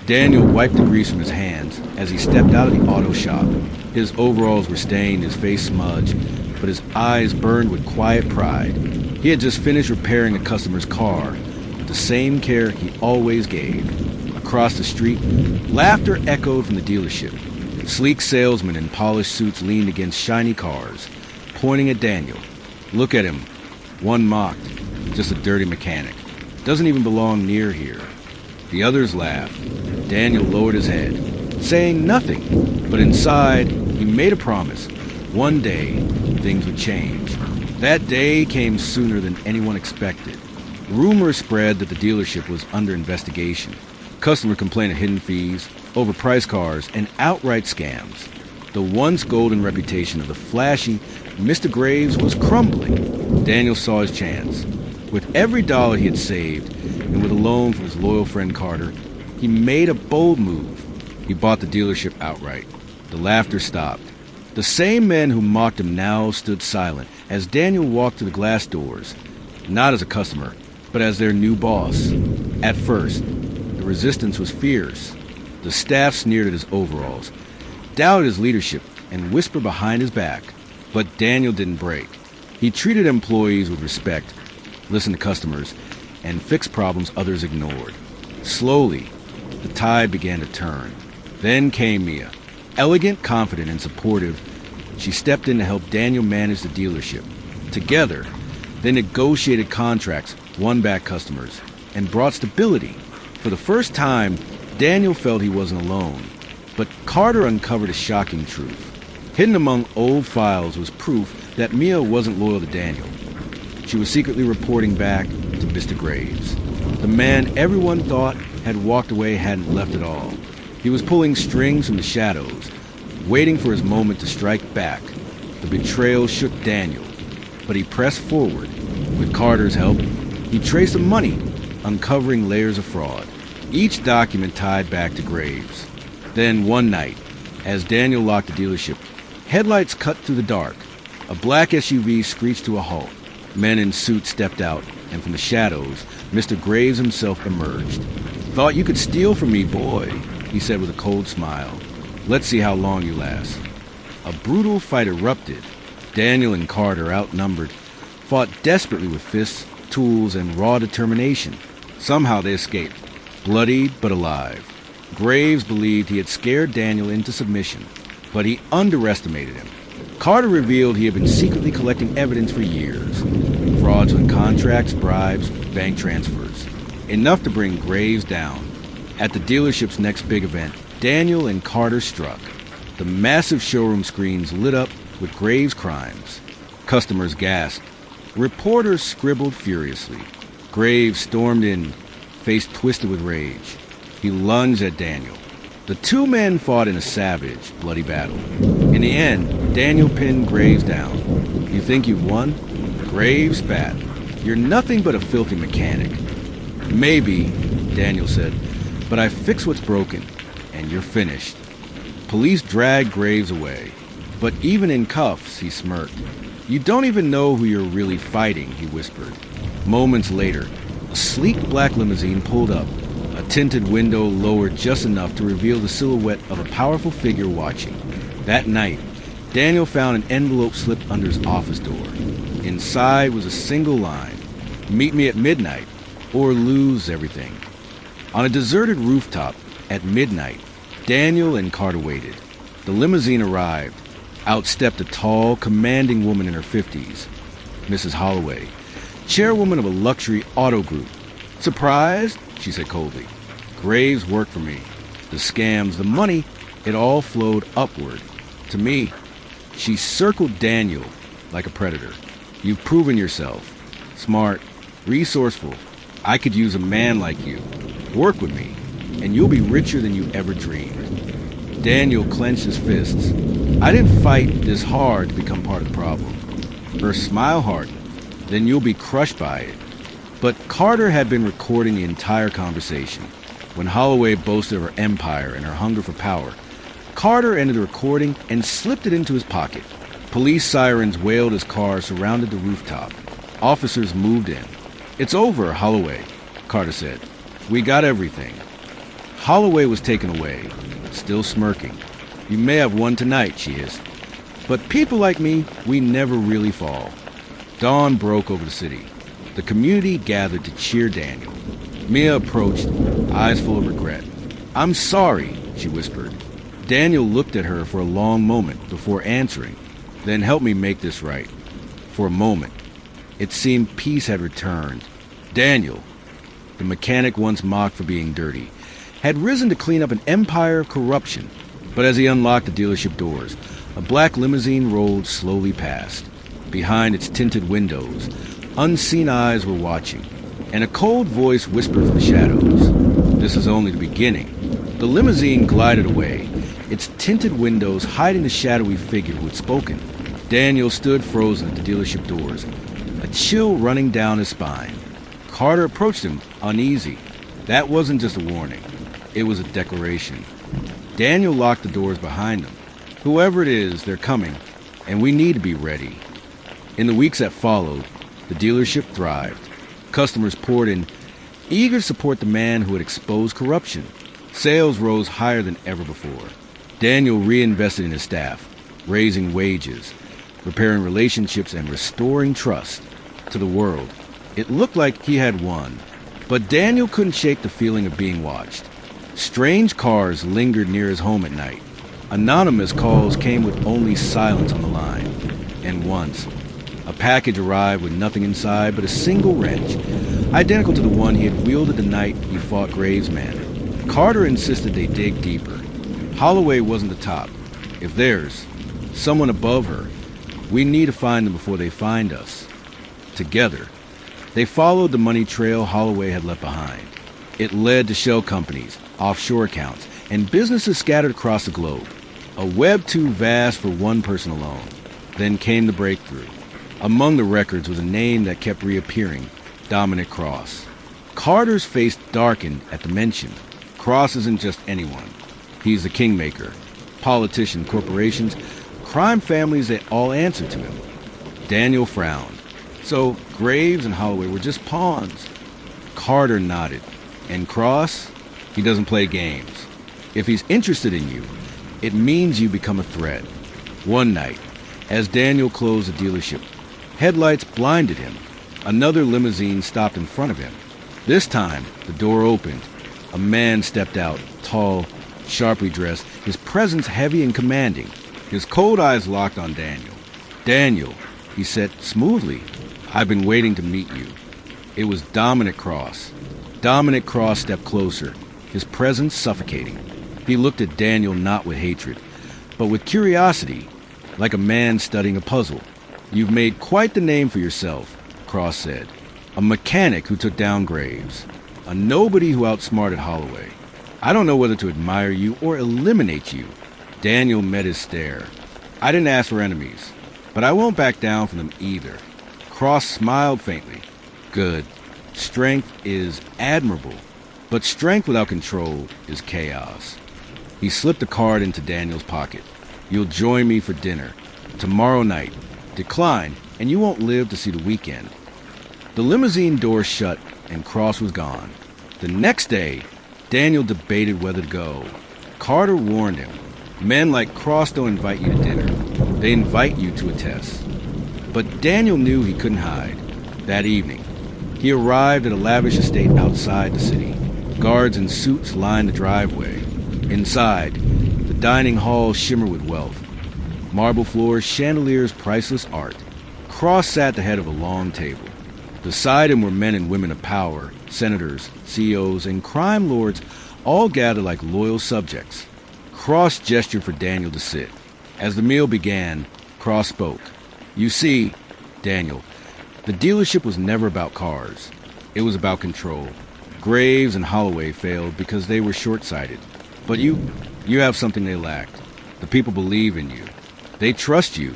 Daniel wiped the grease from his hands as he stepped out of the auto shop. His overalls were stained, his face smudged, but his eyes burned with quiet pride. He had just finished repairing a customer's car with the same care he always gave. Across the street, laughter echoed from the dealership. Sleek salesmen in polished suits leaned against shiny cars, pointing at Daniel. Look at him. One mocked. Just a dirty mechanic. Doesn't even belong near here. The others laughed. Daniel lowered his head, saying nothing, but inside, he made a promise. One day, things would change. That day came sooner than anyone expected. Rumors spread that the dealership was under investigation. Customer complained of hidden fees, overpriced cars, and outright scams. The once golden reputation of the flashy Mr. Graves was crumbling. Daniel saw his chance. With every dollar he had saved, and with a loan from his loyal friend Carter, he made a bold move. He bought the dealership outright. The laughter stopped. The same men who mocked him now stood silent as Daniel walked to the glass doors, not as a customer, but as their new boss. At first, the resistance was fierce. The staff sneered at his overalls, doubted his leadership, and whispered behind his back. But Daniel didn't break. He treated employees with respect, listened to customers, and fixed problems others ignored. Slowly, the tide began to turn. Then came Mia. Elegant, confident, and supportive, she stepped in to help Daniel manage the dealership. Together, they negotiated contracts, won back customers, and brought stability. For the first time, Daniel felt he wasn't alone. But Carter uncovered a shocking truth. Hidden among old files was proof that Mia wasn't loyal to Daniel. She was secretly reporting back to Mr. Graves. The man everyone thought had walked away hadn't left at all. He was pulling strings from the shadows, waiting for his moment to strike back. The betrayal shook Daniel, but he pressed forward. With Carter's help, he traced the money, uncovering layers of fraud. Each document tied back to Graves. Then one night, as Daniel locked the dealership, headlights cut through the dark. A black SUV screeched to a halt. Men in suits stepped out, and from the shadows, Mr. Graves himself emerged. "Thought you could steal from me, boy," he said with a cold smile. "Let's see how long you last." A brutal fight erupted. Daniel and Carter, outnumbered, fought desperately with fists, tools, and raw determination. Somehow they escaped, bloodied but alive. Graves believed he had scared Daniel into submission, but he underestimated him. Carter revealed he had been secretly collecting evidence for years. Fraudulent contracts, bribes, bank transfers. Enough to bring Graves down. At the dealership's next big event, Daniel and Carter struck. The massive showroom screens lit up with Graves' crimes. Customers gasped. Reporters scribbled furiously. Graves stormed in, face twisted with rage. He lunged at Daniel. The two men fought in a savage, bloody battle. In the end, Daniel pinned Graves down. "You think you've won?" Graves spat. "You're nothing but a filthy mechanic." "Maybe," Daniel said, "but I fixed what's broken, and you're finished." Police dragged Graves away. But even in cuffs, he smirked. "You don't even know who you're really fighting," he whispered. Moments later, a sleek black limousine pulled up. A tinted window lowered just enough to reveal the silhouette of a powerful figure watching. That night, Daniel found an envelope slipped under his office door. Inside was a single line: "Meet me at midnight, or lose everything." On a deserted rooftop, at midnight, Daniel and Carter waited. The limousine arrived. Out stepped a tall, commanding woman in her 50s, Mrs. Holloway, chairwoman of a luxury auto group. "Surprised?" she said coldly. "Graves worked for me. The scams, the money, it all flowed upward. To me." She circled Daniel like a predator. "You've proven yourself. Smart, resourceful. I could use a man like you. Work with me, and you'll be richer than you ever dreamed." Daniel clenched his fists. "I didn't fight this hard to become part of the problem." Her smile hardened. "Then you'll be crushed by it." But Carter had been recording the entire conversation. When Holloway boasted of her empire and her hunger for power, Carter ended the recording and slipped it into his pocket. Police sirens wailed as cars surrounded the rooftop. Officers moved in. "It's over, Holloway," Carter said. "We got everything." Holloway was taken away, still smirking. You may have won tonight, she hissed. But people like me, we never really fall. Dawn broke over the city. The community gathered to cheer Daniel. Mia approached, eyes full of regret. I'm sorry, she whispered. Daniel looked at her for a long moment before answering. Then help me make this right. For a moment, it seemed peace had returned. Daniel, the mechanic once mocked for being dirty, had risen to clean up an empire of corruption. But as he unlocked the dealership doors, a black limousine rolled slowly past. Behind its tinted windows, unseen eyes were watching, and a cold voice whispered from the shadows. This is only the beginning. The limousine glided away, its tinted windows hiding the shadowy figure who had spoken. Daniel stood frozen at the dealership doors, a chill running down his spine. Carter approached him, uneasy. That wasn't just a warning. It was a declaration. Daniel locked the doors behind them. Whoever it is, they're coming, and we need to be ready. In the weeks that followed, the dealership thrived. Customers poured in, eager to support the man who had exposed corruption. Sales rose higher than ever before. Daniel reinvested in his staff, raising wages, repairing relationships, and restoring trust. To the world, it looked like he had won. But Daniel couldn't shake the feeling of being watched. Strange cars lingered near his home at night. Anonymous calls came with only silence on the line. And once, a package arrived with nothing inside but a single wrench, identical to the one he had wielded the night he fought Graves' men. Carter insisted they dig deeper. Holloway wasn't the top. If there's someone above her, we need to find them before they find us. Together, they followed the money trail Holloway had left behind. It led to shell companies, offshore accounts, and businesses scattered across the globe. A web too vast for one person alone. Then came the breakthrough. Among the records was a name that kept reappearing, Dominic Cross. Carter's face darkened at the mention. Cross isn't just anyone. He's the kingmaker. Politicians, corporations, crime families, they all answer to him. Daniel frowned. So Graves and Holloway were just pawns. Carter nodded. And Cross? He doesn't play games. If he's interested in you, it means you become a threat. One night, as Daniel closed the dealership, headlights blinded him. Another limousine stopped in front of him. This time, the door opened. A man stepped out, tall, sharply dressed, his presence heavy and commanding. His cold eyes locked on Daniel. Daniel, he said smoothly, I've been waiting to meet you. It was Dominic Cross. Dominic Cross stepped closer, his presence suffocating. He looked at Daniel not with hatred, but with curiosity, like a man studying a puzzle. You've made quite the name for yourself, Cross said. A mechanic who took down Graves. A nobody who outsmarted Holloway. I don't know whether to admire you or eliminate you. Daniel met his stare. I didn't ask for enemies, but I won't back down from them either. Cross smiled faintly. Good. Strength is admirable, but strength without control is chaos. He slipped a card into Daniel's pocket. You'll join me for dinner. Tomorrow night. Decline, and you won't live to see the weekend. The limousine door shut, and Cross was gone. The next day, Daniel debated whether to go. Carter warned him. Men like Cross don't invite you to dinner. They invite you to a test. But Daniel knew he couldn't hide. That evening, he arrived at a lavish estate outside the city. Guards in suits lined the driveway. Inside, the dining hall shimmered with wealth. Marble floors, chandeliers, priceless art. Cross sat at the head of a long table. Beside him were men and women of power, senators, CEOs, and crime lords, all gathered like loyal subjects. Cross gestured for Daniel to sit. As the meal began, Cross spoke. You see, Daniel, the dealership was never about cars. It was about control. Graves and Holloway failed because they were short-sighted. But you have something they lacked. The people believe in you. They trust you.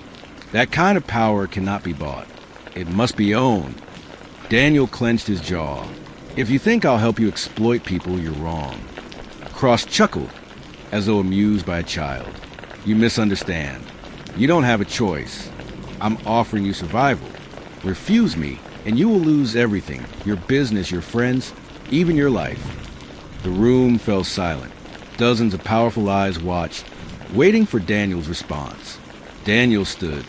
That kind of power cannot be bought. It must be owned. Daniel clenched his jaw. If you think I'll help you exploit people, you're wrong. Cross chuckled, as though amused by a child. You misunderstand. You don't have a choice. I'm offering you survival. Refuse me, and you will lose everything. Your business, your friends, even your life. The room fell silent. Dozens of powerful eyes watched, waiting for Daniel's response. Daniel stood.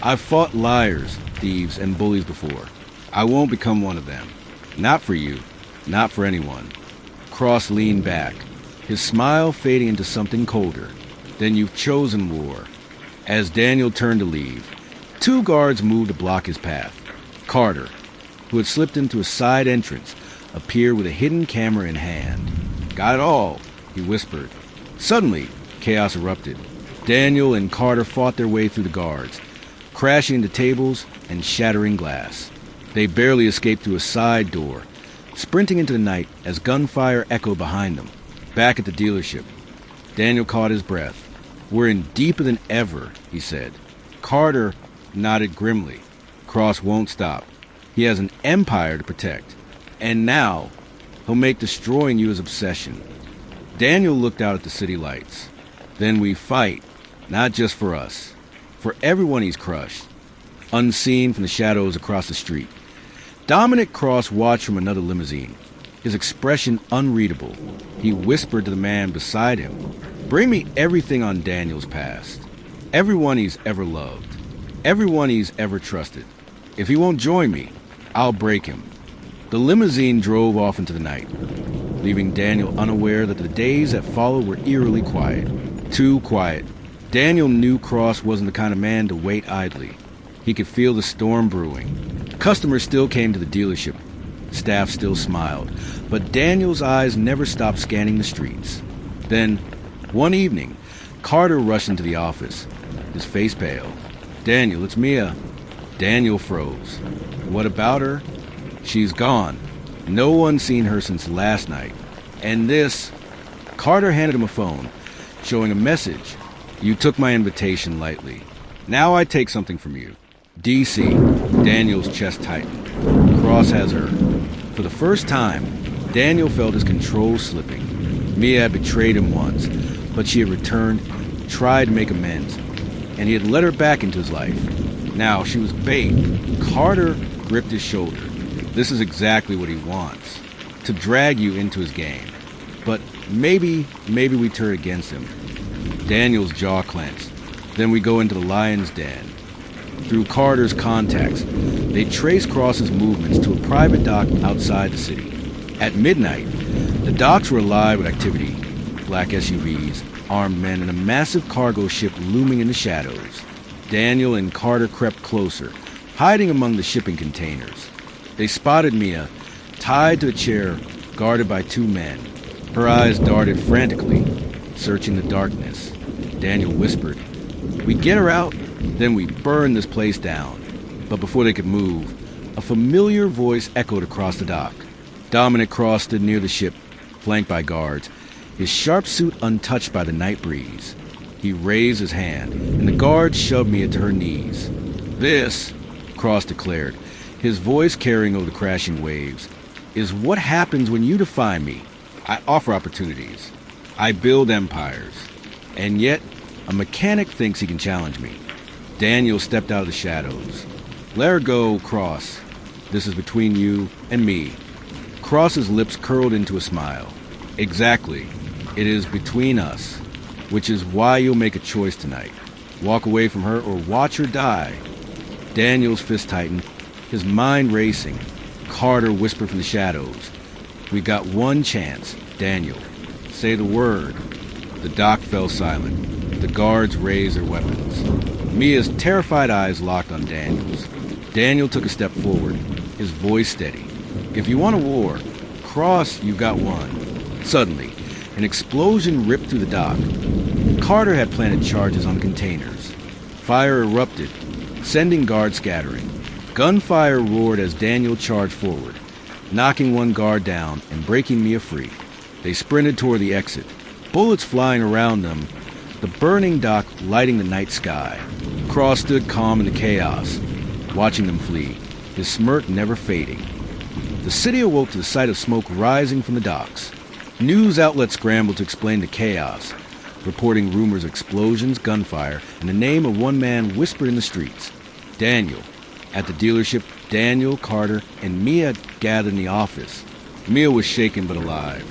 I've fought liars, thieves, and bullies before. I won't become one of them. Not for you. Not for anyone. Cross leaned back, his smile fading into something colder. Then you've chosen war. As Daniel turned to leave, 2 guards moved to block his path. Carter, who had slipped into a side entrance, appeared with a hidden camera in hand. Got it all, he whispered. Suddenly, chaos erupted. Daniel and Carter fought their way through the guards, crashing into tables and shattering glass. They barely escaped through a side door, sprinting into the night as gunfire echoed behind them. Back at the dealership, Daniel caught his breath. We're in deeper than ever, he said. Carter nodded grimly. Cross won't stop. He has an empire to protect. And now, he'll make destroying you his obsession. Daniel looked out at the city lights. Then we fight, not just for us, for everyone he's crushed. Unseen from the shadows across the street, Dominic Cross watched from another limousine, his expression unreadable. He whispered to the man beside him, bring me everything on Daniel's past. Everyone he's ever loved. Everyone he's ever trusted. If he won't join me, I'll break him. The limousine drove off into the night, leaving Daniel unaware that the days that followed were eerily quiet. Too quiet. Daniel knew Cross wasn't the kind of man to wait idly. He could feel the storm brewing. Customers still came to the dealership. Staff still smiled. But Daniel's eyes never stopped scanning the streets. Then, one evening, Carter rushed into the office, his face pale. Daniel, it's Mia. Daniel froze. What about her? She's gone. No one's seen her since last night. And this... Carter handed him a phone, showing a message. You took my invitation lightly. Now I take something from you. DC. Daniel's chest tightened. Cross has her. For the first time, Daniel felt his control slipping. Mia had betrayed him once, but she had returned, tried to make amends, and he had let her back into his life. Now she was bait. Carter gripped his shoulder. This is exactly what he wants. To drag you into his game. But maybe we turn against him. Daniel's jaw clenched. Then we go into the lion's den. Through Carter's contacts, they trace Cross's movements to a private dock outside the city. At midnight, the docks were alive with activity. Black SUVs, armed men, and a massive cargo ship looming in the shadows. Daniel and Carter crept closer, hiding among the shipping containers. They spotted Mia, tied to a chair, guarded by 2 men. Her eyes darted frantically, searching the darkness. Daniel whispered, we get her out, then we burn this place down. But before they could move, a familiar voice echoed across the dock. Dominic Cross stood near the ship, flanked by guards, his sharp suit untouched by the night breeze. He raised his hand, and the guards shoved Mia to her knees. This, Cross declared, his voice carrying over the crashing waves, is what happens when you defy me. I offer opportunities. I build empires. And yet, a mechanic thinks he can challenge me. Daniel stepped out of the shadows. Let her go, Cross. This is between you and me. Cross's lips curled into a smile. Exactly. It is between us. Which is why you'll make a choice tonight. Walk away from her or watch her die. Daniel's fist tightened, his mind racing. Carter whispered from the shadows. We got one chance, Daniel. Say the word. The dock fell silent. The guards raised their weapons. Mia's terrified eyes locked on Daniel's. Daniel took a step forward, his voice steady. If you want a war, Cross, you got one. Suddenly, an explosion ripped through the dock. Carter had planted charges on the containers. Fire erupted, sending guards scattering. Gunfire roared as Daniel charged forward, knocking one guard down and breaking Mia free. They sprinted toward the exit, bullets flying around them, the burning dock lighting the night sky. Cross stood calm in the chaos, watching them flee, his smirk never fading. The city awoke to the sight of smoke rising from the docks. News outlets scrambled to explain the chaos, reporting rumors of explosions, gunfire, and the name of one man whispered in the streets. Daniel. At the dealership, Daniel, Carter, and Mia gathered in the office. Mia was shaken but alive.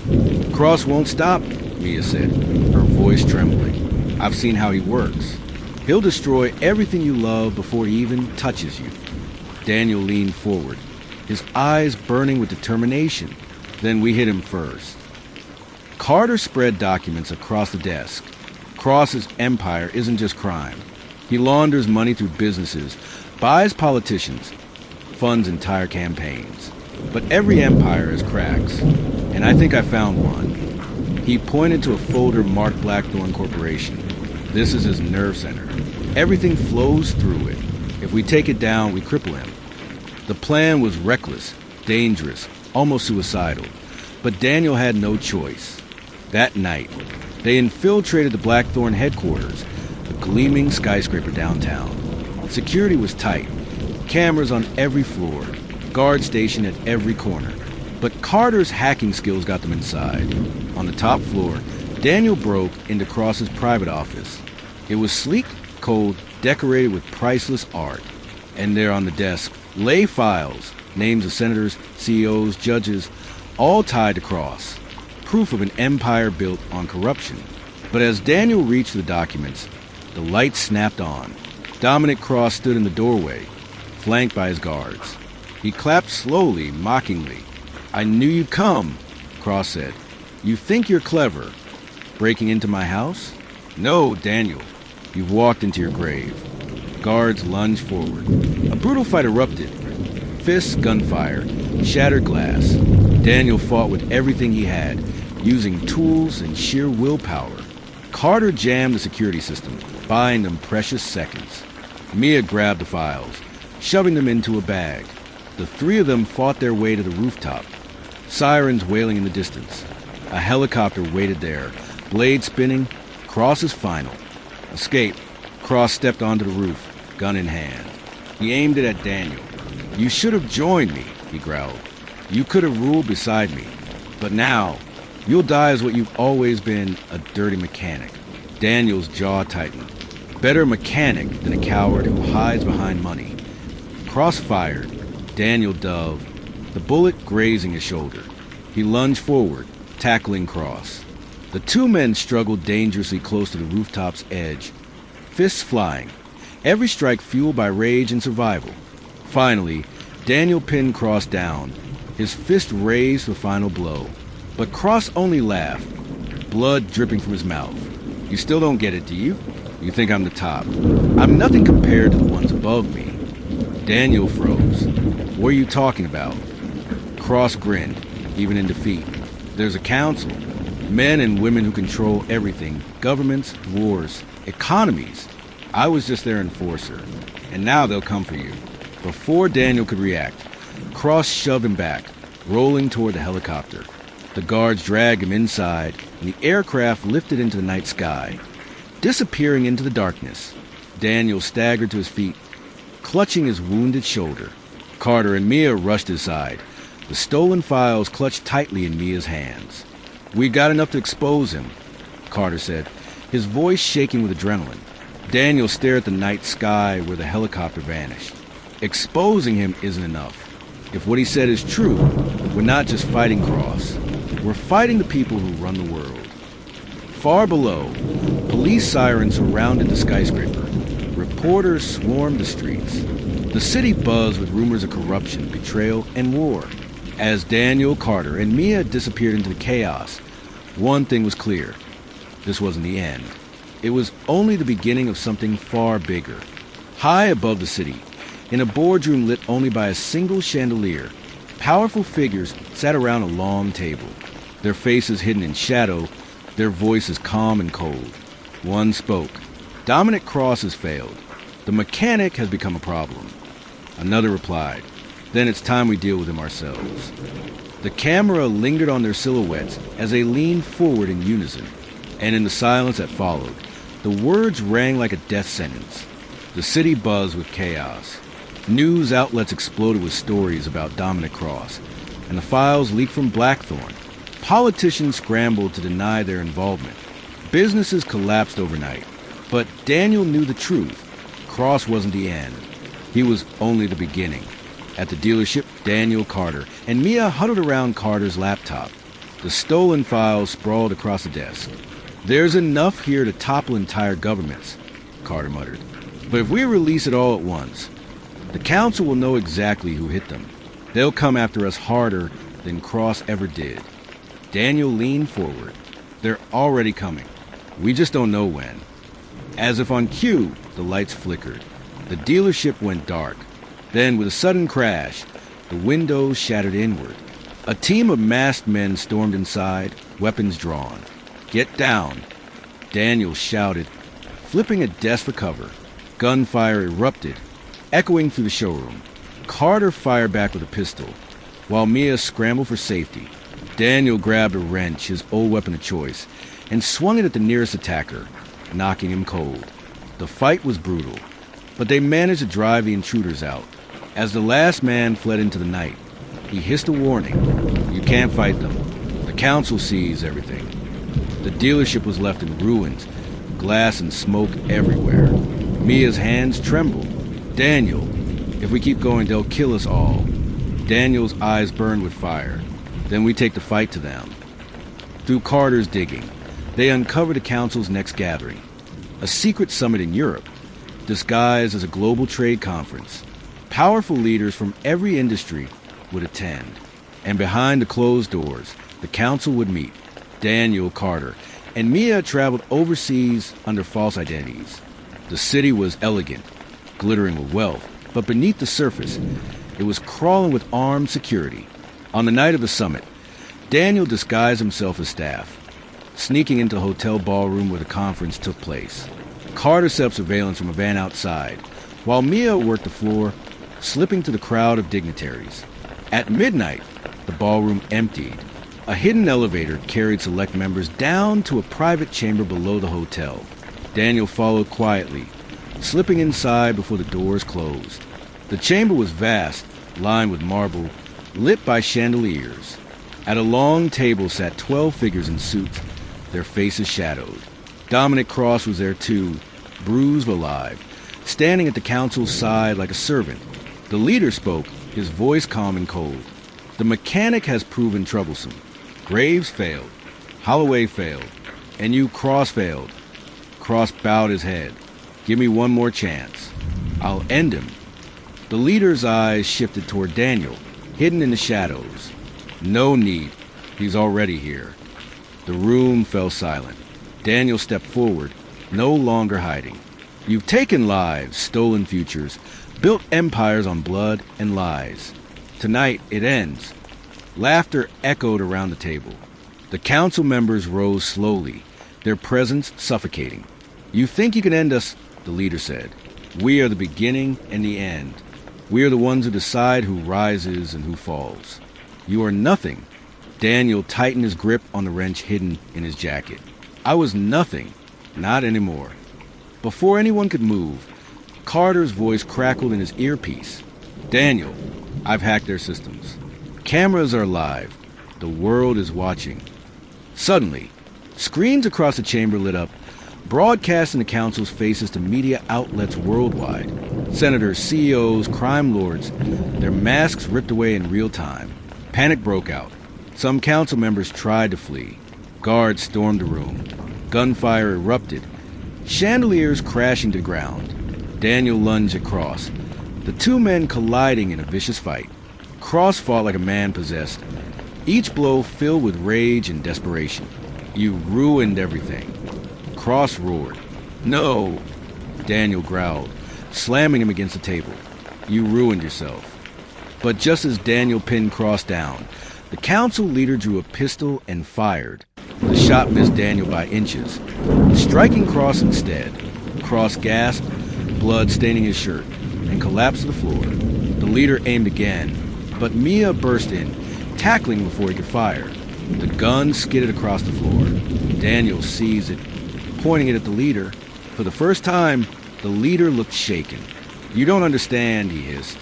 Cross won't stop, Mia said, her voice trembling. I've seen how he works. He'll destroy everything you love before he even touches you. Daniel leaned forward, his eyes burning with determination. Then we hit him first. Carter spread documents across the desk. Cross's empire isn't just crime. He launders money through businesses, buys politicians, funds entire campaigns. But every empire has cracks, and I think I found one. He pointed to a folder marked Blackthorn Corporation. This is his nerve center. Everything flows through it. If we take it down, we cripple him. The plan was reckless, dangerous, almost suicidal. But Daniel had no choice. That night, they infiltrated the Blackthorn headquarters, a gleaming skyscraper downtown. Security was tight, cameras on every floor, guard stationed at every corner. But Carter's hacking skills got them inside. On the top floor, Daniel broke into Cross's private office. It was sleek, cold, decorated with priceless art. And there on the desk lay files, names of senators, CEOs, judges, all tied to Cross. Proof of an empire built on corruption. But as Daniel reached the documents, the lights snapped on. Dominic Cross stood in the doorway, flanked by his guards. He clapped slowly, mockingly. I knew you'd come, Cross said. You think you're clever. Breaking into my house? No, Daniel. You've walked into your grave. Guards lunged forward. A brutal fight erupted. Fists, gunfire, shattered glass. Daniel fought with everything he had, using tools and sheer willpower. Carter jammed the security system, buying them precious seconds. Mia grabbed the files, shoving them into a bag. The three of them fought their way to the rooftop, sirens wailing in the distance. A helicopter waited there, blade spinning. Cross is final. Escape. Cross stepped onto the roof, gun in hand. He aimed it at Daniel. You should have joined me, he growled. You could have ruled beside me. But now, you'll die as what you've always been, a dirty mechanic. Daniel's jaw tightened. Better mechanic than a coward who hides behind money. Cross fired. Daniel dove, the bullet grazing his shoulder. He lunged forward, tackling Cross. The two men struggled dangerously close to the rooftop's edge, fists flying, every strike fueled by rage and survival. Finally, Daniel pinned Cross down, his fist raised for the final blow. But Cross only laughed, blood dripping from his mouth. You still don't get it, do you? You think I'm the top. I'm nothing compared to the ones above me. Daniel froze. What are you talking about? Cross grinned, even in defeat. There's a council. Men and women who control everything. Governments, wars, economies. I was just their enforcer. And now they'll come for you. Before Daniel could react, Cross shoved him back, rolling toward the helicopter. The guards dragged him inside, and the aircraft lifted into the night sky, disappearing into the darkness. Daniel staggered to his feet, clutching his wounded shoulder. Carter and Mia rushed his side, the stolen files clutched tightly in Mia's hands. We got enough to expose him, Carter said, his voice shaking with adrenaline. Daniel stared at the night sky where the helicopter vanished. Exposing him isn't enough. If what he said is true, we're not just fighting Cross. We're fighting the people who run the world. Far below, police sirens surrounded the skyscraper. Reporters swarmed the streets. The city buzzed with rumors of corruption, betrayal, and war. As Daniel, Carter, and Mia disappeared into the chaos, one thing was clear. This wasn't the end. It was only the beginning of something far bigger. High above the city, in a boardroom lit only by a single chandelier, powerful figures sat around a long table, their faces hidden in shadow, their voices calm and cold. One spoke. Dominic Cross has failed. The mechanic has become a problem. Another replied. Then it's time we deal with him ourselves. The camera lingered on their silhouettes as they leaned forward in unison, and in the silence that followed, the words rang like a death sentence. The city buzzed with chaos. News outlets exploded with stories about Dominic Cross, and the files leaked from Blackthorn. Politicians scrambled to deny their involvement. Businesses collapsed overnight. But Daniel knew the truth. Cross wasn't the end. He was only the beginning. At the dealership, Daniel, Carter, and Mia huddled around Carter's laptop. The stolen files sprawled across the desk. "There's enough here to topple entire governments," Carter muttered. "But if we release it all at once, the Council will know exactly who hit them. They'll come after us harder than Cross ever did." Daniel leaned forward. "They're already coming. We just don't know when." As if on cue, the lights flickered. The dealership went dark. Then, with a sudden crash, the windows shattered inward. A team of masked men stormed inside, weapons drawn. "Get down!" Daniel shouted, flipping a desk for cover. Gunfire erupted, echoing through the showroom. Carter fired back with a pistol, while Mia scrambled for safety. Daniel grabbed a wrench, his old weapon of choice, and swung it at the nearest attacker, knocking him cold. The fight was brutal, but they managed to drive the intruders out. As the last man fled into the night, he hissed a warning. "You can't fight them. The Council sees everything." The dealership was left in ruins, glass and smoke everywhere. Mia's hands trembled. "Daniel, if we keep going, they'll kill us all." Daniel's eyes burned with fire. "Then we take the fight to them." Through Carter's digging, they uncovered the Council's next gathering, a secret summit in Europe, disguised as a global trade conference. Powerful leaders from every industry would attend, and behind the closed doors, the Council would meet. Daniel, Carter, and Mia traveled overseas under false identities. The city was elegant, glittering with wealth, but beneath the surface, it was crawling with armed security. On the night of the summit, Daniel disguised himself as staff, sneaking into the hotel ballroom where the conference took place. Carter set up surveillance from a van outside, while Mia worked the floor, slipping through the crowd of dignitaries. At midnight, the ballroom emptied. A hidden elevator carried select members down to a private chamber below the hotel. Daniel followed quietly, slipping inside before the doors closed. The chamber was vast, lined with marble, lit by chandeliers. At a long table sat 12 figures in suits, their faces shadowed. Dominic Cross was there too, bruised but alive, standing at the Council's side like a servant. The leader spoke, his voice calm and cold. "The mechanic has proven troublesome. Graves failed. Holloway failed. And you, Cross, failed." Cross bowed his head. "Give me one more chance. I'll end him." The leader's eyes shifted toward Daniel, hidden in the shadows. "No need. He's already here." The room fell silent. Daniel stepped forward, no longer hiding. "You've taken lives, stolen futures, built empires on blood and lies. Tonight, it ends." Laughter echoed around the table. The Council members rose slowly, their presence suffocating. "You think you can end us," the leader said. "We are the beginning and the end. We are the ones who decide who rises and who falls. You are nothing." Daniel tightened his grip on the wrench hidden in his jacket. "I was nothing. Not anymore." Before anyone could move, Carter's voice crackled in his earpiece. "Daniel, I've hacked their systems. Cameras are live. The world is watching." Suddenly, screens across the chamber lit up, broadcasting the Council's faces to media outlets worldwide. Senators, CEOs, crime lords, their masks ripped away in real time. Panic broke out. Some Council members tried to flee. Guards stormed the room. Gunfire erupted, chandeliers crashing to the ground. Daniel lunged at Cross, the two men colliding in a vicious fight. Cross fought like a man possessed, each blow filled with rage and desperation. "You ruined everything." Cross roared. "No!" Daniel growled, slamming him against the table. "You ruined yourself." But just as Daniel pinned Cross down, the Council leader drew a pistol and fired. The shot missed Daniel by inches, striking Cross instead. Cross gasped, blood staining his shirt, and collapsed to the floor. The leader aimed again, but Mia burst in, tackling before he could fire. The gun skidded across the floor. Daniel seized it, pointing it at the leader. For the first time, the leader looked shaken. "You don't understand," he hissed.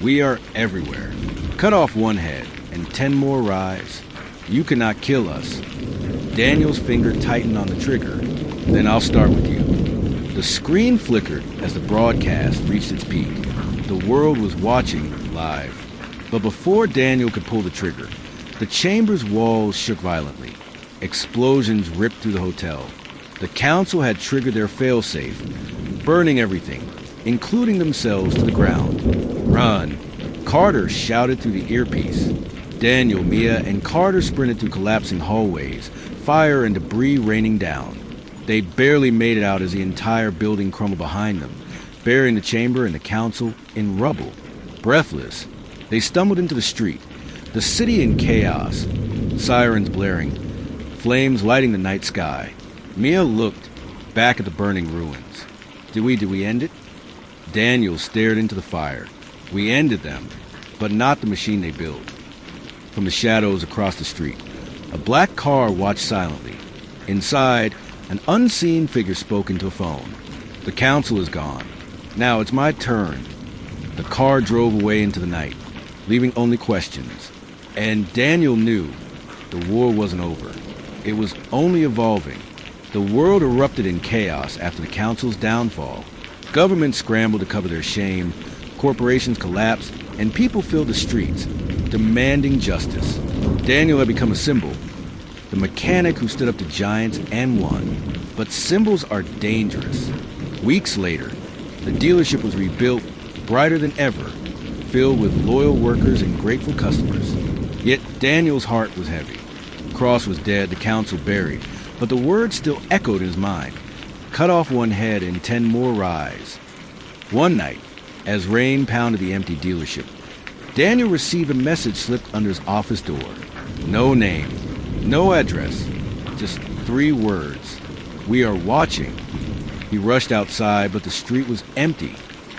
"We are everywhere. Cut off one head, and 10 more rise. You cannot kill us." Daniel's finger tightened on the trigger. "Then I'll start with you." The screen flickered as the broadcast reached its peak. The world was watching live. But before Daniel could pull the trigger, The chamber's walls shook violently. Explosions ripped through the hotel. The council had triggered their failsafe, burning everything, including themselves, to the ground. "Run!" Carter shouted through the earpiece. Daniel, Mia, and Carter sprinted through collapsing hallways, fire and debris raining down. They barely made it out as the entire building crumbled behind them, burying the chamber and the council in rubble. Breathless, they stumbled into the street, the city in chaos, sirens blaring, flames lighting the night sky. Mia looked back at the burning ruins. Did we end it? Daniel stared into the fire. We ended them, but not the machine they built. From the shadows across the street, a black car watched silently. Inside, an unseen figure spoke into a phone. "The council is gone. Now it's my turn." The car drove away into the night, leaving only questions. And Daniel knew the war wasn't over. It was only evolving. The world erupted in chaos after the council's downfall. Governments scrambled to cover their shame, corporations collapsed, and people filled the streets, demanding justice. Daniel had become a symbol, the mechanic who stood up to giants and won. But symbols are dangerous. Weeks later, the dealership was rebuilt, brighter than ever, filled with loyal workers and grateful customers. Yet Daniel's heart was heavy. Cross was dead, the council buried, but the words still echoed in his mind. Cut off one head and 10 more rise. One night, as rain pounded the empty dealership, Daniel received a message slipped under his office door. No name, no address, just 3 words. "We are watching." He rushed outside, but the street was empty.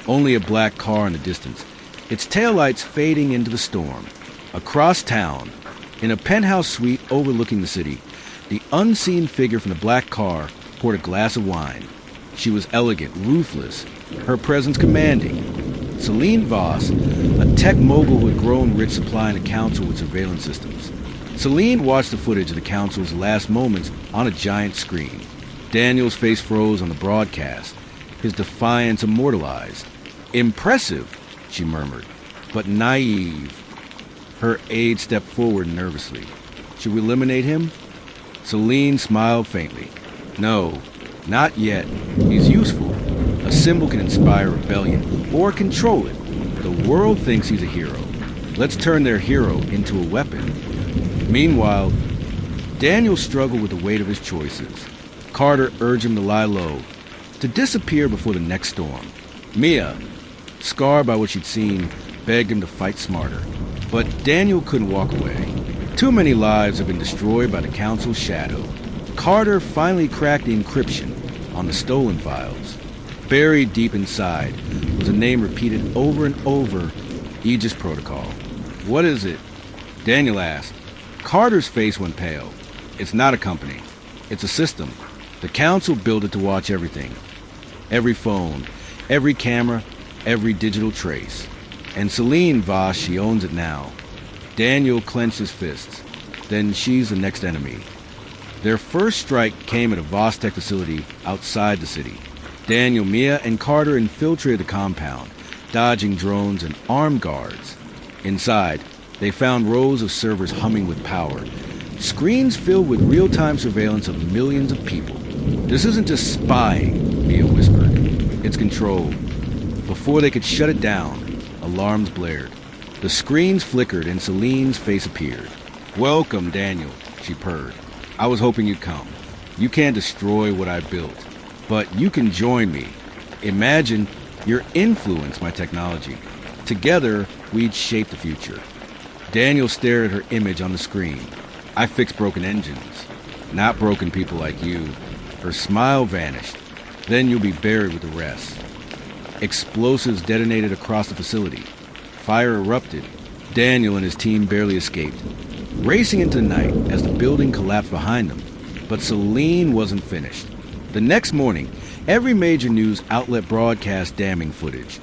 Only a black car in the distance, its taillights fading into the storm. Across town, in a penthouse suite overlooking the city, the unseen figure from the black car poured a glass of wine. She was elegant, ruthless, her presence commanding. Celine Voss, a tech mogul who had grown rich supplying the council with surveillance systems. Celine watched the footage of the council's last moments on a giant screen. Daniel's face froze on the broadcast, his defiance immortalized. "Impressive," she murmured, "but naive." Her aide stepped forward nervously. "Should we eliminate him?" Celine smiled faintly. "No, not yet. He's useful. A symbol can inspire rebellion, or control it. The world thinks he's a hero. Let's turn their hero into a weapon." Meanwhile, Daniel struggled with the weight of his choices. Carter urged him to lie low, to disappear before the next storm. Mia, scarred by what she'd seen, begged him to fight smarter. But Daniel couldn't walk away. Too many lives have been destroyed by the council's shadow. Carter finally cracked the encryption on the stolen files. Buried deep inside was a name repeated over and over, Aegis Protocol. "What is it?" Daniel asked. Carter's face went pale. "It's not a company. It's a system. The council built it to watch everything. Every phone, every camera, every digital trace. And Celine Voss, she owns it now." Daniel clenched his fists. Then she's the next enemy. Their first strike came at a Voss tech facility outside the city. Daniel, Mia, and Carter infiltrated the compound, dodging drones and armed guards. Inside, they found rows of servers humming with power, screens filled with real-time surveillance of millions of people. "This isn't just spying," Mia whispered. "It's control." Before they could shut it down, alarms blared. The screens flickered and Celine's face appeared. "Welcome, Daniel," she purred. "I was hoping you'd come. You can't destroy what I built, but you can join me. Imagine your influence, my technology. Together, we'd shape the future." Daniel stared at her image on the screen. "I fix broken engines, not broken people like you." Her smile vanished. "Then you'll be buried with the rest." Explosives detonated across the facility. Fire erupted. Daniel and his team barely escaped, racing into the night as the building collapsed behind them. But Celine wasn't finished. The next morning, every major news outlet broadcast damning footage.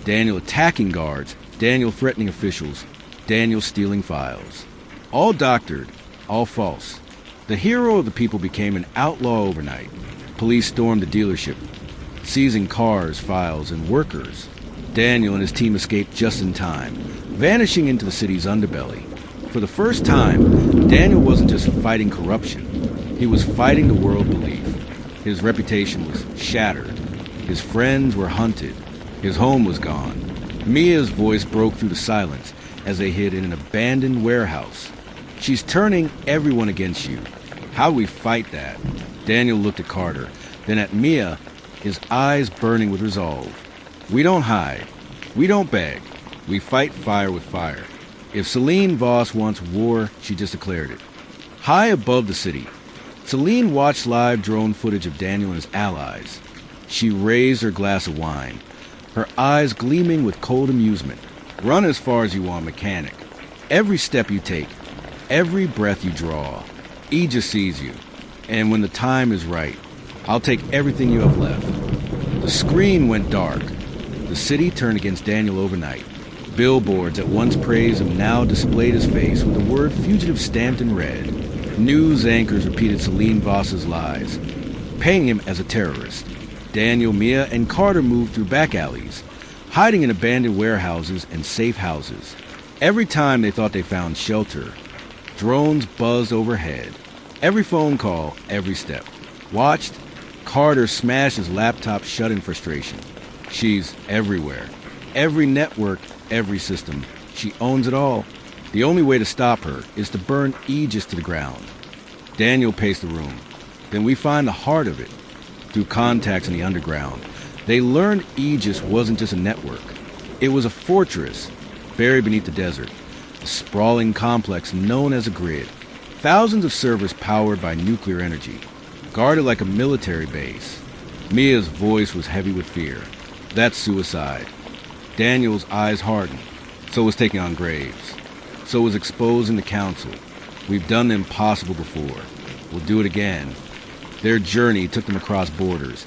Daniel attacking guards, Daniel threatening officials, Daniel stealing files. All doctored, all false. The hero of the people became an outlaw overnight. Police stormed the dealership, seizing cars, files, and workers. Daniel and his team escaped just in time, vanishing into the city's underbelly. For the first time, Daniel wasn't just fighting corruption. He was fighting the world belief. His reputation was shattered. His friends were hunted. His home was gone. Mia's voice broke through the silence as they hid in an abandoned warehouse. She's turning everyone against you. How do we fight that? Daniel looked at Carter, then at Mia, his eyes burning with resolve. We don't hide. We don't beg. We fight fire with fire. If Celine Voss wants war, she just declared it. High above the city, Celine watched live drone footage of Daniel and his allies. She raised her glass of wine, her eyes gleaming with cold amusement. Run as far as you want, mechanic. Every step you take, every breath you draw, Aegis sees you. And when the time is right, I'll take everything you have left. The screen went dark. The city turned against Daniel overnight. Billboards that once praised him now displayed his face with the word fugitive stamped in red. News anchors repeated Celine Voss's lies, painting him as a terrorist. Daniel, Mia, and Carter moved through back alleys, hiding in abandoned warehouses and safe houses. Every time they thought they found shelter, drones buzzed overhead. Every phone call, every step. Watched, Carter smashed his laptop shut in frustration. She's everywhere. Every network, every system. She owns it all. The only way to stop her is to burn Aegis to the ground. Daniel paced the room. Then we find the heart of it. Through contacts in the underground, they learned Aegis wasn't just a network. It was a fortress buried beneath the desert, a sprawling complex known as a grid. Thousands of servers powered by nuclear energy, guarded like a military base. Mia's voice was heavy with fear. That's suicide. Daniel's eyes hardened. So was taking on Graves. So was exposing the council. We've done the impossible before. We'll do it again. Their journey took them across borders,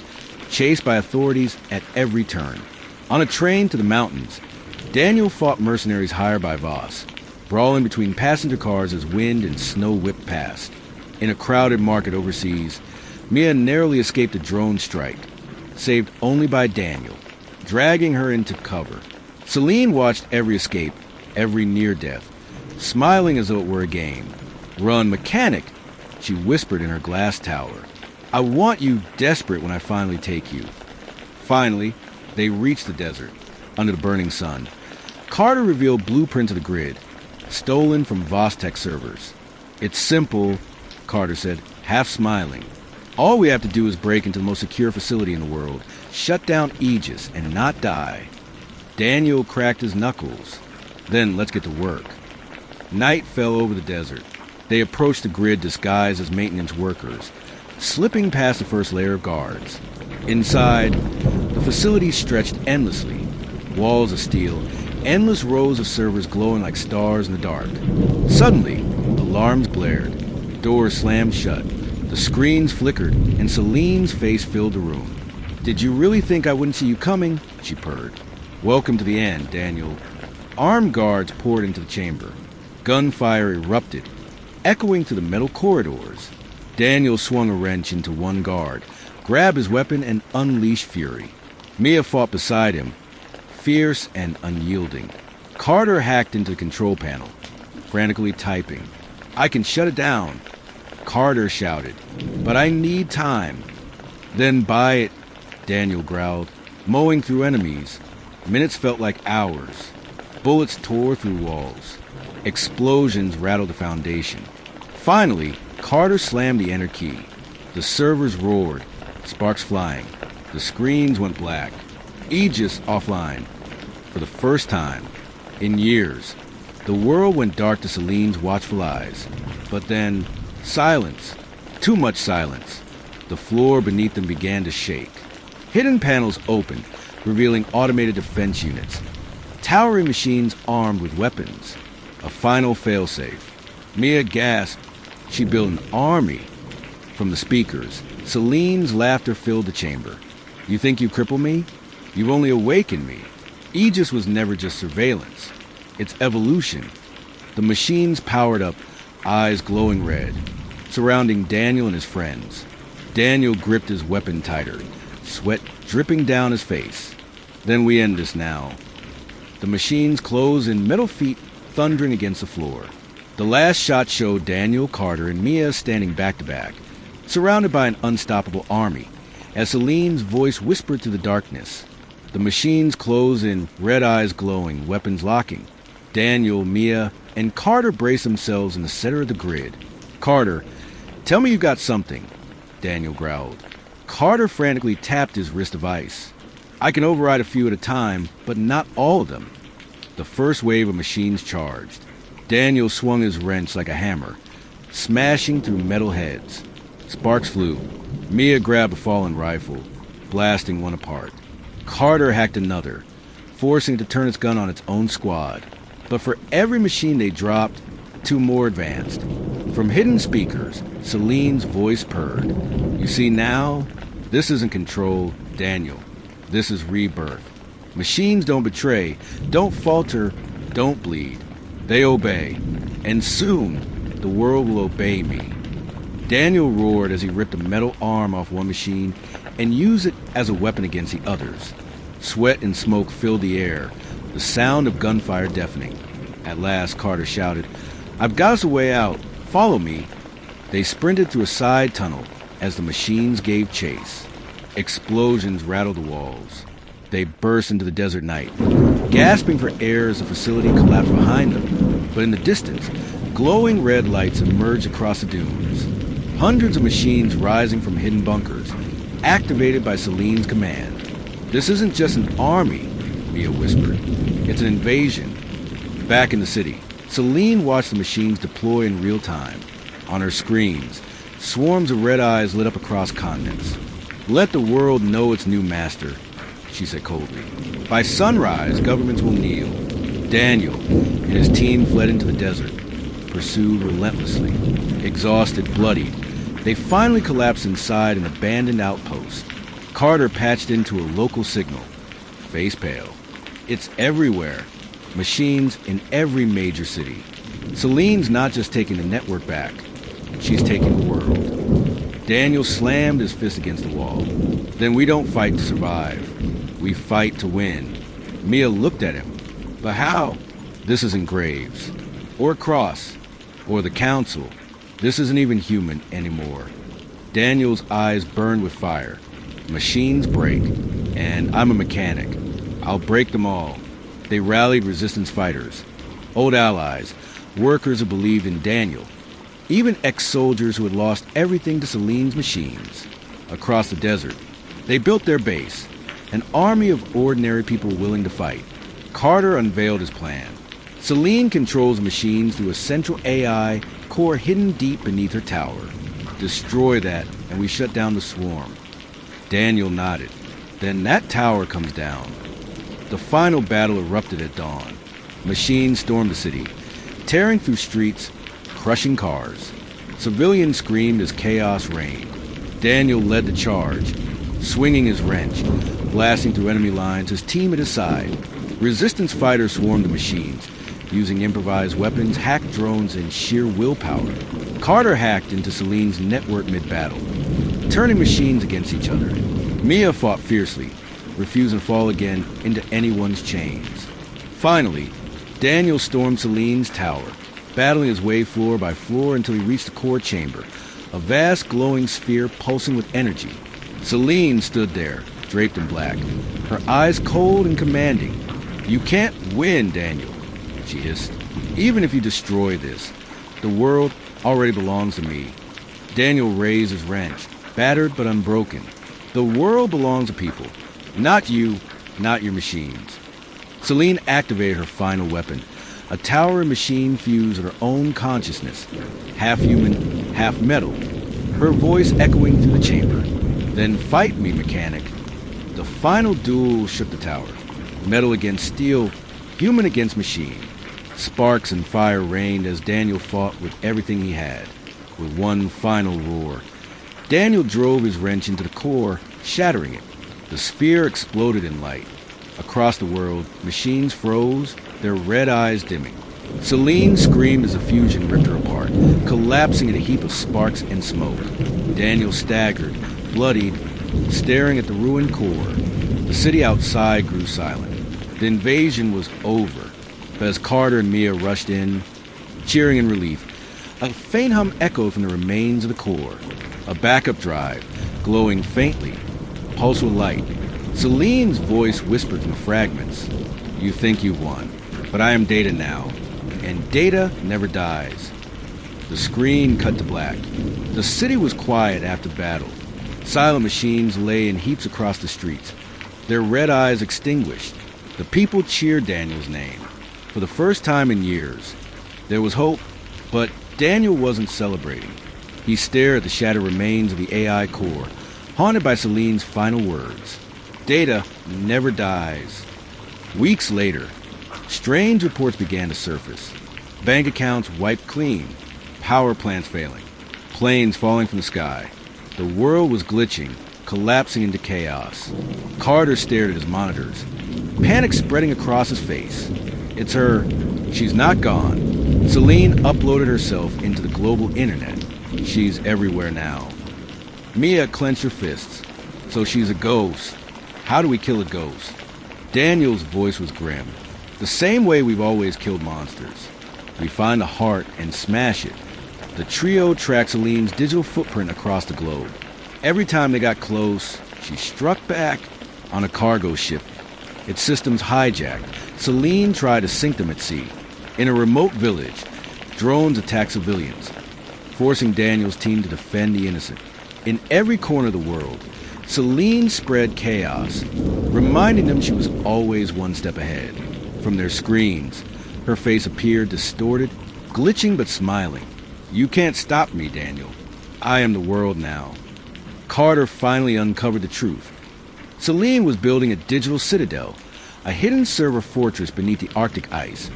chased by authorities at every turn. On a train to the mountains, Daniel fought mercenaries hired by Voss, brawling between passenger cars as wind and snow whipped past. In a crowded market overseas, Mia narrowly escaped a drone strike, saved only by Daniel, dragging her into cover. Celine watched every escape, every near-death, smiling as though it were a game. Run, mechanic, she whispered in her glass tower. I want you desperate when I finally take you. Finally, they reached the desert, under the burning sun. Carter revealed blueprints of the grid, stolen from Vostech servers. It's simple, Carter said, half smiling. All we have to do is break into the most secure facility in the world, shut down Aegis, and not die. Daniel cracked his knuckles. Then let's get to work. Night fell over the desert. They approached the grid disguised as maintenance workers, slipping past the first layer of guards. Inside, the facility stretched endlessly. Walls of steel, endless rows of servers glowing like stars in the dark. Suddenly, alarms blared. Doors slammed shut. The screens flickered, and Celine's face filled the room. Did you really think I wouldn't see you coming? She purred. Welcome to the end, Daniel. Armed guards poured into the chamber. Gunfire erupted, echoing through the metal corridors. Daniel swung a wrench into one guard, grabbed his weapon, and unleashed fury. Mia fought beside him, fierce and unyielding. Carter hacked into the control panel, frantically typing. I can shut it down, Carter shouted. But I need time. Then buy it, Daniel growled, mowing through enemies. Minutes felt like hours. Bullets tore through walls. Explosions rattled the foundation. Finally, Carter slammed the enter key. The servers roared, sparks flying. The screens went black. Aegis offline. For the first time in years, the world went dark to Celine's watchful eyes. But then, silence. Too much silence. The floor beneath them began to shake. Hidden panels opened, revealing automated defense units. Towering machines armed with weapons. A final failsafe. Mia gasped. She built an army. From the speakers, Celine's laughter filled the chamber. You think you cripple me? You've only awakened me. Aegis was never just surveillance. It's evolution. The machines powered up, eyes glowing red, surrounding Daniel and his friends. Daniel gripped his weapon tighter, sweat dripping down his face. Then we end this now. The machines closed in, metal feet thundering against the floor. The last shot showed Daniel, Carter, and Mia standing back to back, surrounded by an unstoppable army, as Celine's voice whispered through the darkness. The machines closed in, red eyes glowing, weapons locking. Daniel, Mia, and Carter braced themselves in the center of the grid. "Carter, tell me you got something," Daniel growled. Carter frantically tapped his wrist of ice. "I can override a few at a time, but not all of them." The first wave of machines charged. Daniel swung his wrench like a hammer, smashing through metal heads. Sparks flew. Mia grabbed a fallen rifle, blasting one apart. Carter hacked another, forcing it to turn its gun on its own squad. But for every machine they dropped, two more advanced. From hidden speakers, Celine's voice purred. "You see now? This isn't control, Daniel. This is rebirth. Machines don't betray, don't falter, don't bleed. They obey. And soon, the world will obey me." Daniel roared as he ripped a metal arm off one machine and used it as a weapon against the others. Sweat and smoke filled the air, the sound of gunfire deafening. At last, Carter shouted, "I've got us a way out. Follow me." They sprinted through a side tunnel as the machines gave chase. Explosions rattled the walls. They burst into the desert night, gasping for air as the facility collapsed behind them. But in the distance, glowing red lights emerged across the dunes. Hundreds of machines rising from hidden bunkers, activated by Celine's command. "This isn't just an army," Mia whispered. "It's an invasion." Back in the city, Celine watched the machines deploy in real time. On her screens, swarms of red eyes lit up across continents. "Let the world know its new master," she said coldly. "By sunrise, governments will kneel." Daniel and his team fled into the desert, pursued relentlessly. Exhausted, bloodied, they finally collapsed inside an abandoned outpost. Carter patched into a local signal. Face pale. It's everywhere. Machines in every major city. Celine's not just taking the network back. She's taking the world. Daniel slammed his fist against the wall. "Then we don't fight to survive. We fight to win." Mia looked at him. "But how?" "This isn't Graves. Or Cross. Or the Council. This isn't even human anymore." Daniel's eyes burned with fire. "Machines break. And I'm a mechanic. I'll break them all." They rallied resistance fighters. Old allies. Workers who believed in Daniel. Even ex-soldiers who had lost everything to Celine's machines. Across the desert, they built their base. An army of ordinary people willing to fight. Carter unveiled his plan. Celine controls machines through a central AI core hidden deep beneath her tower. Destroy that, and we shut down the swarm. Daniel nodded. Then that tower comes down. The final battle erupted at dawn. Machines stormed the city, tearing through streets, crushing cars. Civilians screamed as chaos reigned. Daniel led the charge, swinging his wrench, blasting through enemy lines, his team at his side. Resistance fighters swarmed the machines, using improvised weapons, hacked drones, and sheer willpower. Carter hacked into Celine's network mid-battle, turning machines against each other. Mia fought fiercely, refusing to fall again into anyone's chains. Finally, Daniel stormed Celine's tower, battling his way floor by floor until he reached the core chamber, a vast glowing sphere pulsing with energy. Celine stood there, draped in black, her eyes cold and commanding. "You can't win, Daniel," she hissed. "Even if you destroy this, the world already belongs to me." Daniel raised his wrench, battered but unbroken. "The world belongs to people. Not you, not your machines." Celine activated her final weapon, a tower and machine fused with her own consciousness, half human, half metal, her voice echoing through the chamber. "Then fight me, mechanic." The final duel shook the tower, metal against steel, human against machine. Sparks and fire rained as Daniel fought with everything he had. With one final roar, Daniel drove his wrench into the core, shattering it. The sphere exploded in light. Across the world, machines froze, their red eyes dimming. Celine screamed as the fusion ripped her apart, collapsing in a heap of sparks and smoke. Daniel staggered, bloodied, staring at the ruined core. The city outside grew silent. The invasion was over, but as Carter and Mia rushed in, cheering in relief. A faint hum echoed from the remains of the core. A backup drive, glowing faintly, pulsed with light. Celine's voice whispered from the fragments. You think you've won, but I am Data now, and Data never dies. The screen cut to black. The city was quiet after battle. Silent machines lay in heaps across the streets, their red eyes extinguished. The people cheered Daniel's name. For the first time in years, there was hope, but Daniel wasn't celebrating. He stared at the shattered remains of the AI core, haunted by Celine's final words. Data never dies. Weeks later, strange reports began to surface. Bank accounts wiped clean, power plants failing, planes falling from the sky. The world was glitching, collapsing into chaos. Carter stared at his monitors, panic spreading across his face. It's her. She's not gone. Celine uploaded herself into the global internet. She's everywhere now. Mia clenched her fists. So she's a ghost. How do we kill a ghost? Daniel's voice was grim. The same way we've always killed monsters. We find a heart and smash it. The trio tracked Celine's digital footprint across the globe. Every time they got close, she struck back on a cargo ship. Its systems hijacked. Celine tried to sink them at sea. In a remote village, drones attacked civilians, forcing Daniel's team to defend the innocent. In every corner of the world, Celine spread chaos, reminding them she was always one step ahead. From their screens, her face appeared distorted, glitching but smiling. You can't stop me, Daniel. I am the world now. Carter finally uncovered the truth. Celine was building a digital citadel, a hidden server fortress beneath the Arctic ice,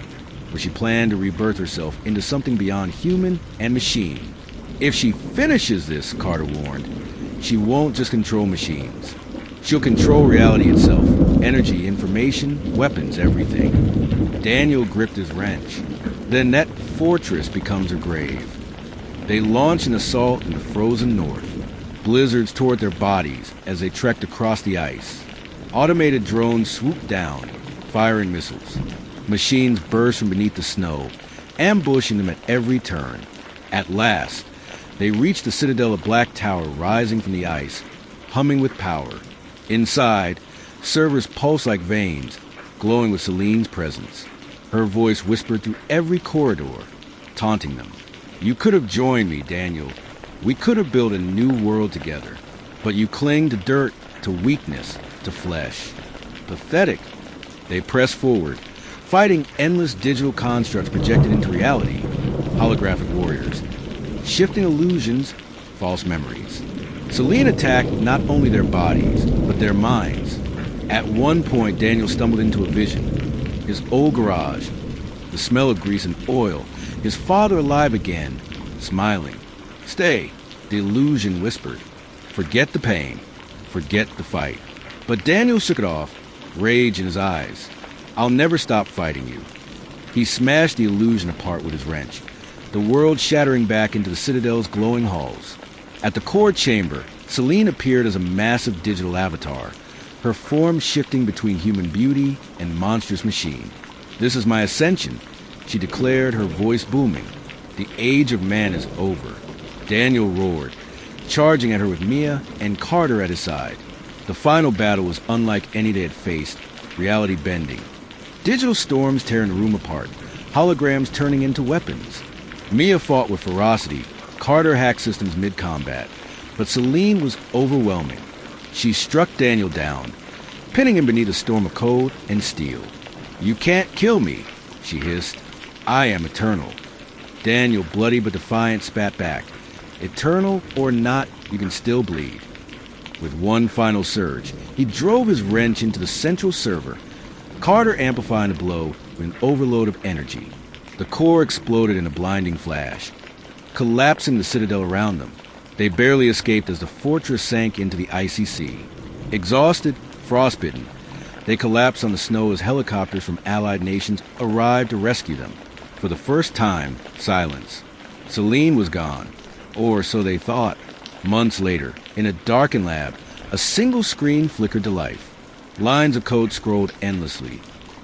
where she planned to rebirth herself into something beyond human and machine. If she finishes this, Carter warned, she won't just control machines. She'll control reality itself, energy, information, weapons, everything. Daniel gripped his wrench. Then that fortress becomes her grave. They launched an assault in the frozen north. Blizzards tore at their bodies as they trekked across the ice. Automated drones swooped down, firing missiles. Machines burst from beneath the snow, ambushing them at every turn. At last, they reached the citadel, a black tower rising from the ice, humming with power. Inside, servers pulsed like veins, glowing with Celine's presence. Her voice whispered through every corridor, taunting them. You could have joined me, Daniel. We could have built a new world together. But you cling to dirt, to weakness, to flesh. Pathetic. They pressed forward, fighting endless digital constructs projected into reality. Holographic warriors. Shifting illusions, false memories. Celine attacked not only their bodies, but their minds. At one point, Daniel stumbled into a vision. His old garage, the smell of grease and oil, his father alive again, smiling. Stay, the illusion whispered. Forget the pain, forget the fight. But Daniel shook it off, rage in his eyes. I'll never stop fighting you. He smashed the illusion apart with his wrench, the world shattering back into the Citadel's glowing halls. At the core chamber, Celine appeared as a massive digital avatar, her form shifting between human beauty and monstrous machine. This is my ascension, she declared, her voice booming. The age of man is over. Daniel roared, charging at her with Mia and Carter at his side. The final battle was unlike any they had faced, reality bending. Digital storms tearing the room apart, holograms turning into weapons. Mia fought with ferocity. Carter hacked systems mid-combat. But Celine was overwhelming. She struck Daniel down, pinning him beneath a storm of code and steel. You can't kill me, she hissed. I am eternal. Daniel, bloody but defiant, spat back. Eternal or not, you can still bleed. With one final surge, he drove his wrench into the central server, Carter amplifying the blow with an overload of energy. The core exploded in a blinding flash, collapsing the citadel around them. They barely escaped as the fortress sank into the icy sea. Exhausted, frostbitten, they collapsed on the snow as helicopters from allied nations arrived to rescue them. For the first time, silence. Celine was gone, or so they thought. Months later, in a darkened lab, a single screen flickered to life. Lines of code scrolled endlessly,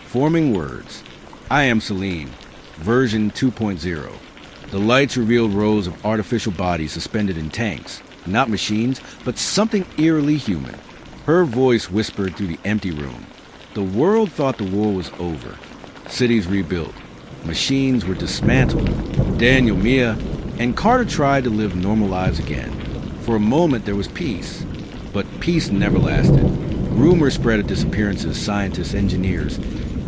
forming words. I am Celine. version 2.0. The lights revealed rows of artificial bodies suspended in tanks, not machines, but something eerily human. Her voice whispered through the empty room. The world thought the war was over. Cities rebuilt. Machines were dismantled. Daniel, Mia, and Carter tried to live normal lives again. For a moment there was peace, but peace never lasted. Rumors spread of disappearances, scientists, engineers,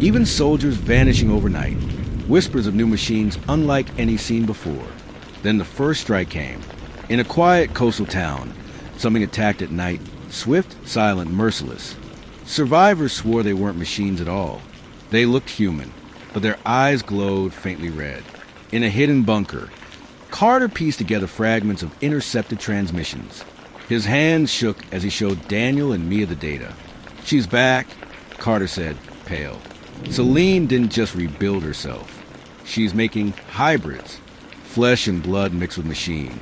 even soldiers vanishing overnight. Whispers of new machines unlike any seen before. Then the first strike came. In a quiet coastal town, something attacked at night, swift, silent, merciless. Survivors swore they weren't machines at all. They looked human, but their eyes glowed faintly red. In a hidden bunker, Carter pieced together fragments of intercepted transmissions. His hands shook as he showed Daniel and Mia the data. "She's back," Carter said, pale. Celine didn't just rebuild herself. She's making hybrids, flesh and blood mixed with machine.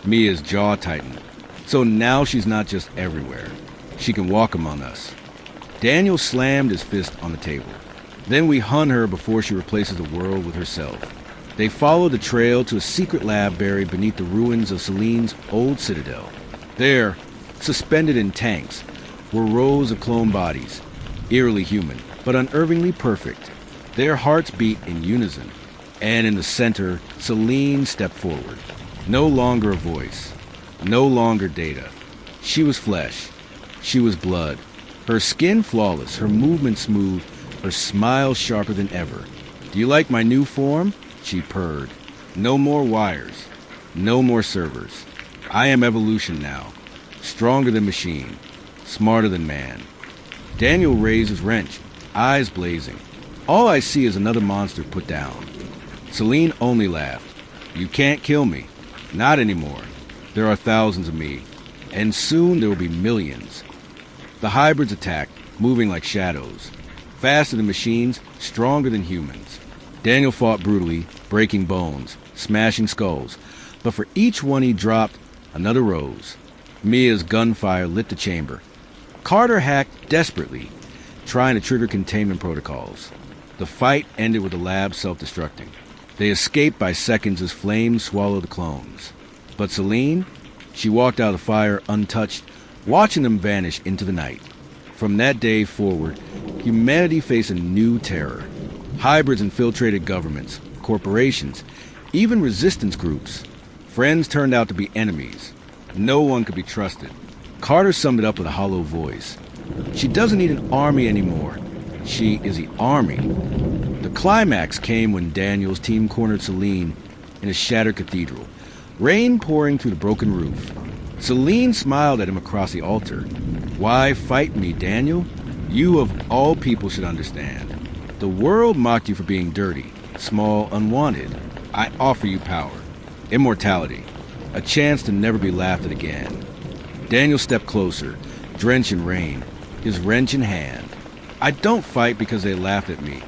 Mia's jaw tightened. So now she's not just everywhere. She can walk among us. Daniel slammed his fist on the table. Then we hunt her before she replaces the world with herself. They followed the trail to a secret lab buried beneath the ruins of Celine's old citadel. There, suspended in tanks, were rows of clone bodies, eerily human, but unnervingly perfect. Their hearts beat in unison, and in the center, Celine stepped forward. No longer a voice, no longer data. She was flesh. She was blood. Her skin flawless, her movement smooth, her smile sharper than ever. "Do you like my new form?" she purred. "No more wires. No more servers. I am evolution now. Stronger than machine. Smarter than man." Daniel raised his wrench, eyes blazing. "All I see is another monster put down." Celine only laughed. "You can't kill me. Not anymore. There are thousands of me. And soon there will be millions." The hybrids attacked, moving like shadows. Faster than machines, stronger than humans. Daniel fought brutally, breaking bones, smashing skulls. But for each one he dropped, another rose. Mia's gunfire lit the chamber. Carter hacked desperately, trying to trigger containment protocols. The fight ended with the lab self-destructing. They escaped by seconds as flames swallowed the clones. But Celine, she walked out of the fire untouched, watching them vanish into the night. From that day forward, humanity faced a new terror. Hybrids infiltrated governments, corporations, even resistance groups. Friends turned out to be enemies. No one could be trusted. Carter summed it up with a hollow voice. She doesn't need an army anymore. She is the army. The climax came when Daniel's team cornered Celine in a shattered cathedral, rain pouring through the broken roof. Celine smiled at him across the altar. "Why fight me, Daniel? You of all people should understand. The world mocked you for being dirty, small, unwanted. I offer you power, immortality, a chance to never be laughed at again." Daniel stepped closer, drenched in rain, his wrench in hand. "I don't fight because they laughed at me.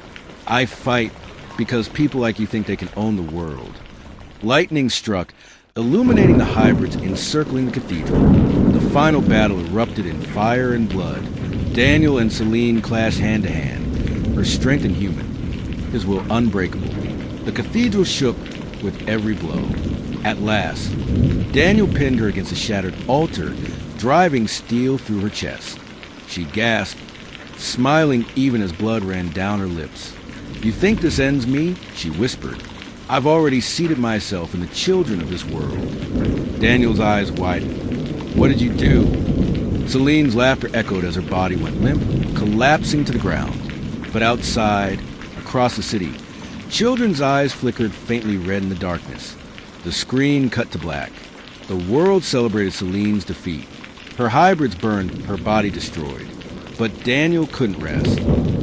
I fight because people like you think they can own the world." Lightning struck, illuminating the hybrids encircling the cathedral. The final battle erupted in fire and blood. Daniel and Celine clashed hand to hand, her strength inhuman, his will unbreakable. The cathedral shook with every blow. At last, Daniel pinned her against a shattered altar, driving steel through her chest. She gasped, smiling even as blood ran down her lips. "You think this ends me?" she whispered. "I've already seated myself in the children of this world." Daniel's eyes widened. "What did you do?" Celine's laughter echoed as her body went limp, collapsing to the ground. But outside, across the city, children's eyes flickered faintly red in the darkness. The screen cut to black. The world celebrated Celine's defeat. Her hybrids burned, her body destroyed. But Daniel couldn't rest.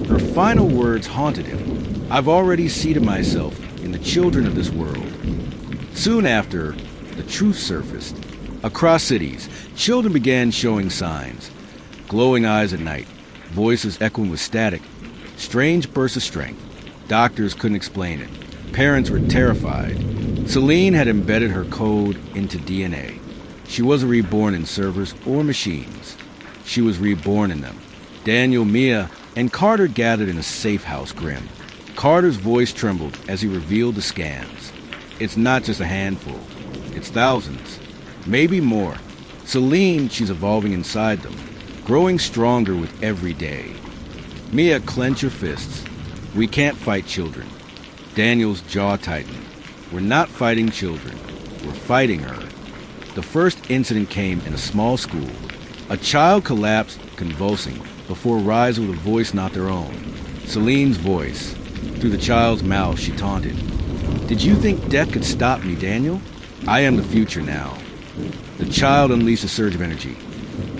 Her final words haunted him. "I've already seated myself in the children of this world." Soon after, the truth surfaced. Across cities, children began showing signs. Glowing eyes at night, voices echoing with static, strange bursts of strength. Doctors couldn't explain it. Parents were terrified. Celine had embedded her code into DNA. She wasn't reborn in servers or machines. She was reborn in them. Daniel, Mia, and Carter gathered in a safe house grim. Carter's voice trembled as he revealed the scans. It's not just a handful. It's thousands. Maybe more. Celine, she's evolving inside them, growing stronger with every day. Mia, clench your fists. We can't fight children. Daniel's jaw tightened. We're not fighting children. We're fighting her. The first incident came in a small school. A child collapsed, convulsing, before rising with a voice not their own. Celine's voice. Through the child's mouth, she taunted. Did you think death could stop me, Daniel? I am the future now. The child unleashed a surge of energy,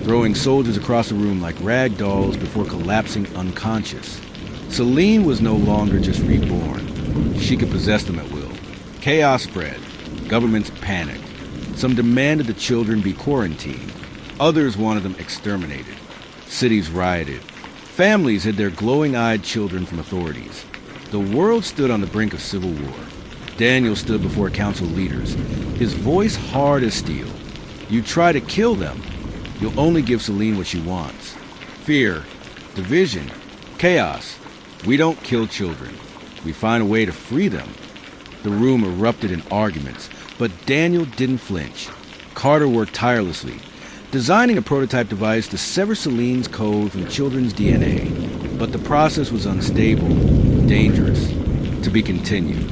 throwing soldiers across the room like rag dolls before collapsing unconscious. Celine was no longer just reborn. She could possess them at will. Chaos spread. Governments panicked. Some demanded the children be quarantined. Others wanted them exterminated. Cities rioted. Families hid their glowing-eyed children from authorities. The world stood on the brink of civil war. Daniel stood before council leaders, his voice hard as steel. You try to kill them, you'll only give Celine what she wants. Fear, division, chaos. We don't kill children. We find a way to free them. The room erupted in arguments, but Daniel didn't flinch. Carter worked tirelessly, designing a prototype device to sever Celine's code from the children's DNA. But the process was unstable, dangerous, to be continued.